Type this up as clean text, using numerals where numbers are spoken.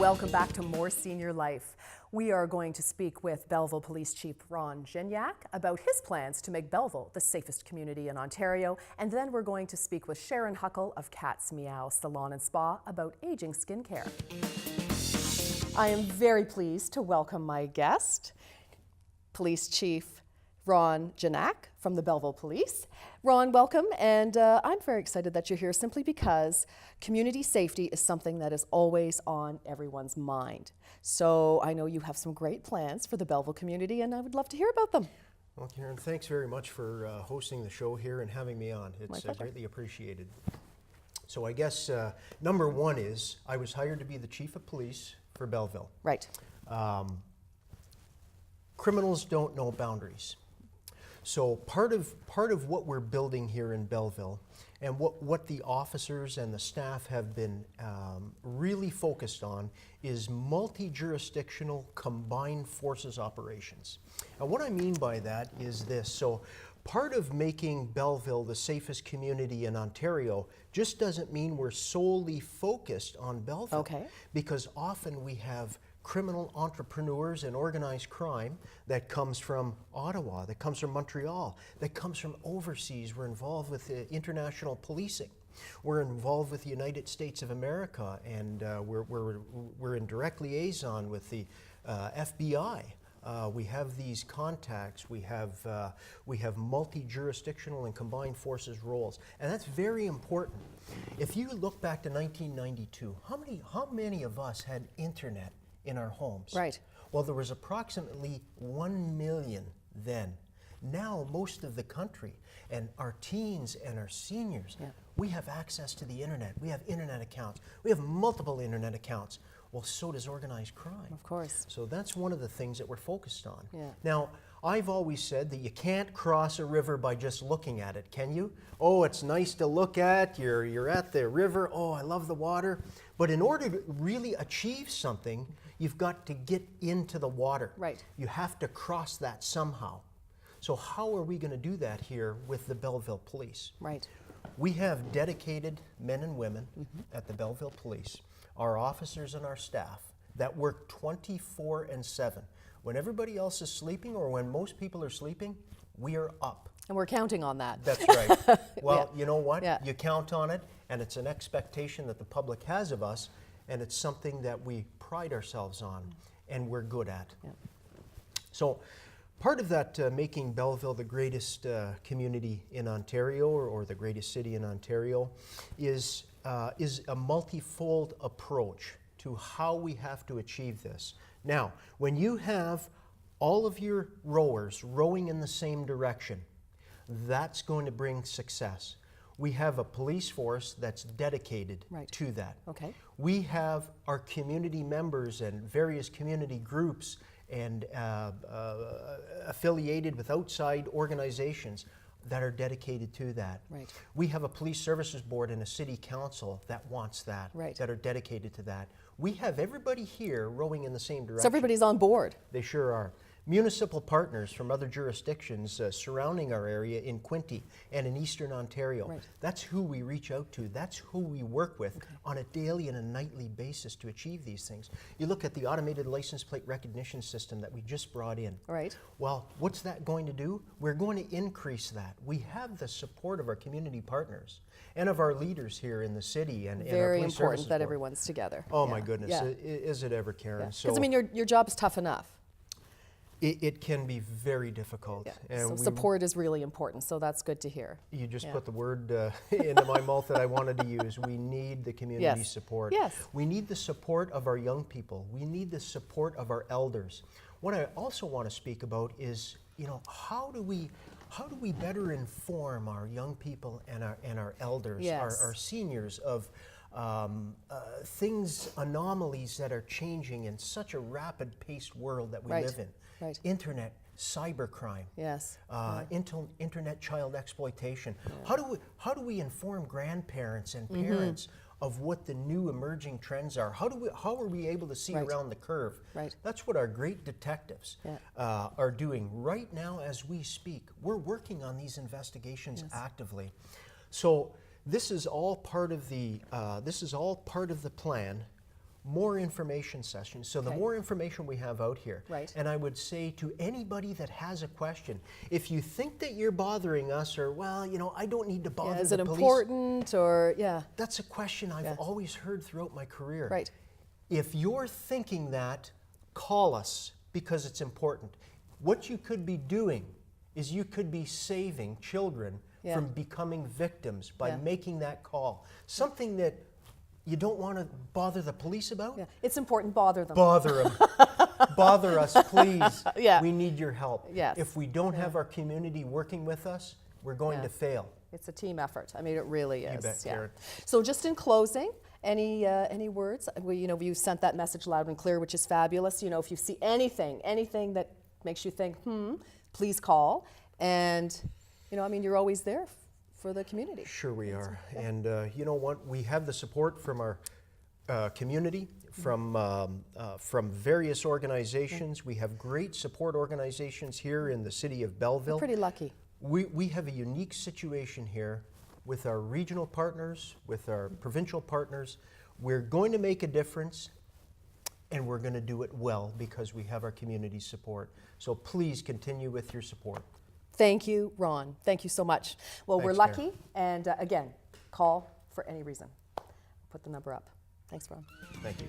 welcome back to More Senior Life. We are going to speak with Belleville Police Chief Ron Gignac about his plans to make Belleville the safest community in Ontario, and then we're going to speak with Sharon Huckle of Cat's Meow Salon and Spa about aging skincare. I am very pleased to welcome my guest, Police Chief Ron Gignac from the Belleville Police. Ron, welcome, and I'm very excited that you're here simply because community safety is something that is always on everyone's mind. So I know you have some great plans for the Belleville community, and I would love to hear about them. Well, Karen, thanks very much for hosting the show here and having me on. It's greatly appreciated. So I guess number one is I was hired to be the Chief of Police for Belleville. Right. Criminals don't know boundaries. So part of what we're building here in Belleville and what the officers and the staff have been really focused on is multi-jurisdictional combined forces operations. And what I mean by that is this. So part of making Belleville the safest community in Ontario just doesn't mean we're solely focused on Belleville. Okay. Because often we have criminal entrepreneurs and organized crime that comes from Ottawa, that comes from Montreal, that comes from overseas. We're involved with international policing. We're involved with the United States of America, and we're in direct liaison with the FBI. We have these contacts. We have multi-jurisdictional and combined forces roles, and that's very important. If you look back to 1992, how many of us had internet in our homes? Right. Well, there was approximately 1 million then. Now, most of the country and our teens and our seniors, we have access to the internet. We have internet accounts. We have multiple internet accounts. Well, so does organized crime. Of course. So that's one of the things that we're focused on. Yeah. Now, I've always said that you can't cross a river by just looking at it, can you? Oh, it's nice to look at. You're at the river. Oh, I love the water. But in order to really achieve something, you've got to get into the water. Right. You have to cross that somehow. So how are we going to do that here with the Belleville Police? Right. We have dedicated men and women at the Belleville Police, our officers and our staff, that work 24/7. When everybody else is sleeping or when most people are sleeping, we are up. And we're counting on that. That's right. Well, you know what? Yeah. You count on it, and it's an expectation that the public has of us, and it's something that we pride ourselves on, and we're good at. Yeah. So part of that making Belleville the greatest community in Ontario or the greatest city in Ontario is a multifold approach to how we have to achieve this. Now, when you have all of your rowers rowing in the same direction, that's going to bring success. We have a police force that's dedicated to that. Okay. We have our community members and various community groups and affiliated with outside organizations that are dedicated to that. Right. We have a police services board and a city council that wants that, that are dedicated to that. We have everybody here rowing in the same direction. So everybody's on board. They sure are. Municipal partners from other jurisdictions surrounding our area in Quinte and in Eastern Ontario. Right. That's who we reach out to. That's who we work with on a daily and a nightly basis to achieve these things. You look at the automated license plate recognition system that we just brought in. Right. Well, what's that going to do? We're going to increase that. We have the support of our community partners and of our leaders here in the city and our police services Very important that board. everyone's together. Oh my goodness, is it ever, Karen? Because I mean, your job is tough enough. It can be very difficult. Yeah. And so support is really important, so that's good to hear. You just put the word into my mouth that I wanted to use. We need the community support. Yes. We need the support of our young people. We need the support of our elders. What I also want to speak about is, you know, how do we better inform our young people and our elders, our seniors of things, anomalies that are changing in such a rapid-paced world that we live in. Right. Internet, cybercrime, internet child exploitation. Yeah. How do we inform grandparents and parents of what the new emerging trends are? How are we able to see around the curve? Right. That's what our great detectives are doing right now as we speak. We're working on these investigations actively. So this is all part of the plan more information sessions. So the Okay. more information we have out here, Right. and I would say to anybody that has a question, if you think that you're bothering us, or, well, you know, I don't need to bother Yeah, is the it police. important, or, yeah, That's a question I've Yeah. always heard throughout my career. right. If you're thinking that, call us, because it's important. What you could be doing is you could be saving children Yeah. from becoming victims by Yeah. making that call. Something that you don't want to bother the police about? Yeah, it's important, bother them. Bother them. Bother us, please. Yeah. We need your help. Yes. If we don't have our community working with us, we're going Yeah. to fail. It's a team effort. I mean, it really is. bet, yeah. Karen. So, just in closing, any words? You know, you sent that message loud and clear, which is fabulous. You know, if you see anything that makes you think, please call. And, you know, I mean, you're always there for the community. Sure we are. And you know what? We have the support from our community, from various organizations. We have great support organizations here in the city of Belleville. Pretty lucky. We have a unique situation here with our regional partners, with our provincial partners. We're going to make a difference, and we're going to do it well because we have our community support. So please continue with your support. Thank you, Ron. Thank you so much. Well, we're Thanks, lucky. And again, call for any reason. Put the number up. Thanks, Ron. Thank you.